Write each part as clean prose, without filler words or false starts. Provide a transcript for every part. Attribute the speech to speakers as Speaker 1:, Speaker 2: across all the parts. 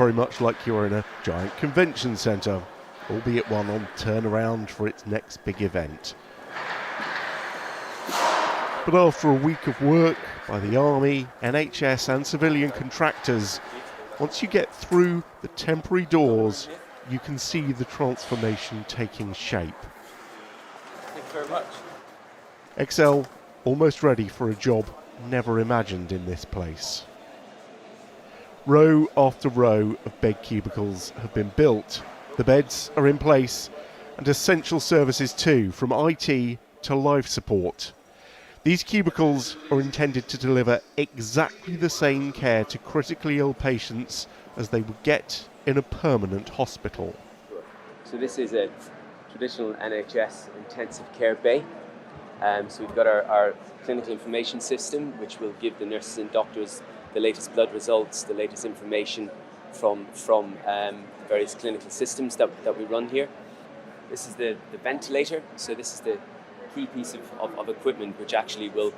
Speaker 1: Very much like you're in a giant convention centre, albeit one on turnaround for its next big event. But after a week of work by the Army, NHS and civilian contractors, once you get through the temporary doors, you can see the transformation taking shape.
Speaker 2: Thank you very much.
Speaker 1: XL almost ready for a job never imagined in this place. Row after row of bed cubicles have been built. The beds are in place, and essential services too, from IT to life support. These cubicles are intended to deliver exactly the same care to critically ill patients as they would get in a permanent hospital.
Speaker 2: So this is a traditional NHS intensive care bay. So we've got our clinical information system, which will give the nurses and doctors the latest blood results, the latest information from various clinical systems that we run here. This is the ventilator. So this is the key piece of equipment which actually will,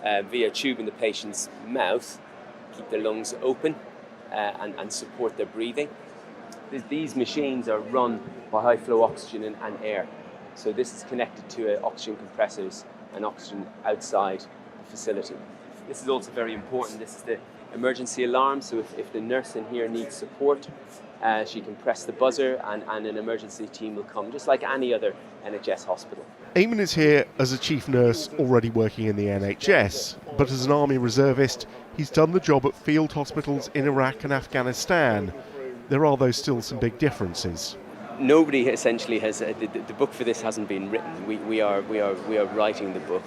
Speaker 2: via a tube in the patient's mouth, keep their lungs open and support their breathing. These machines are run by high flow oxygen and air. So this is connected to oxygen compressors and oxygen outside the facility. This is also very important. This is the emergency alarm. So if the nurse in here needs support, she can press the buzzer and an emergency team will come, just like any other NHS hospital.
Speaker 1: Eamon is here as a chief nurse already working in the NHS, but as an Army reservist, he's done the job at field hospitals in Iraq and Afghanistan. There are, though, still some big differences.
Speaker 2: Nobody essentially has, the book for this hasn't been written. We are writing the book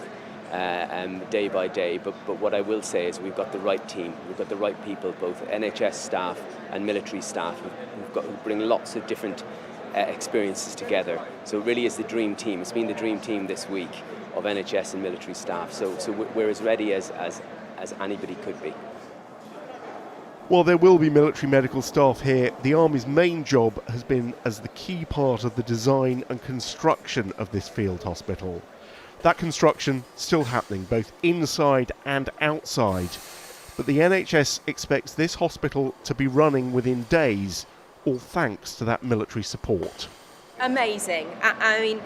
Speaker 2: day by day, but what I will say is we've got the right team, we've got the right people, both NHS staff and military staff who bring lots of different experiences together. So it really is the dream team. It's been the dream team this week of NHS and military staff. So we're as ready as anybody could be.
Speaker 1: While there will be military medical staff here, the Army's main job has been as the key part of the design and construction of this field hospital. That construction still happening both inside and outside, but the NHS expects this hospital to be running within days, all thanks to that military support.
Speaker 3: Amazing. I mean,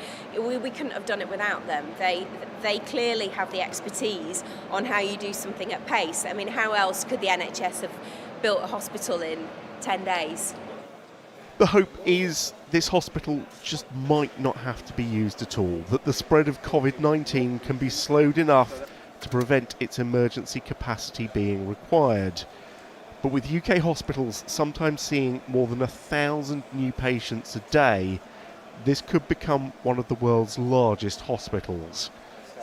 Speaker 3: we couldn't have done it without them. They clearly have the expertise on how you do something at pace. I mean, how else could the NHS have built a hospital in 10 days?
Speaker 1: The hope is this hospital just might not have to be used at all, that the spread of COVID-19 can be slowed enough to prevent its emergency capacity being required. But with UK hospitals sometimes seeing more than 1,000 new patients a day, this could become one of the world's largest hospitals.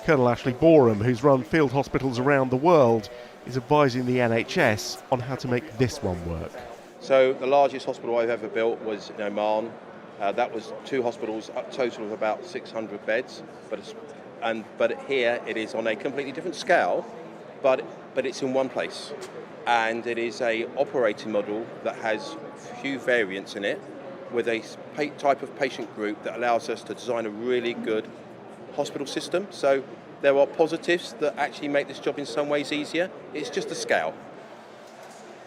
Speaker 1: Colonel Ashley Boreham, who's run field hospitals around the world, is advising the NHS on how to make this one work.
Speaker 4: So the largest hospital I've ever built was in Oman. That was 2 hospitals, a total of about 600 beds. But here it is on a completely different scale, but it's in one place. And it is a operating model that has few variants in it, with a type of patient group that allows us to design a really good hospital system. So there are positives that actually make this job in some ways easier. It's just a scale.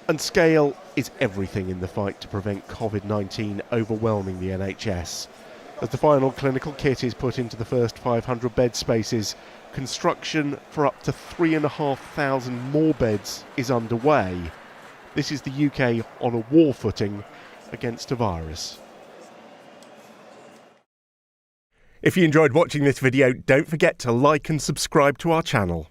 Speaker 1: And scale is everything in the fight to prevent COVID-19 overwhelming the NHS. As the final clinical kit is put into the first 500 bed spaces, construction for up to 3,500 more beds is underway. This is the UK on a war footing against a virus. If you enjoyed watching this video, don't forget to like and subscribe to our channel.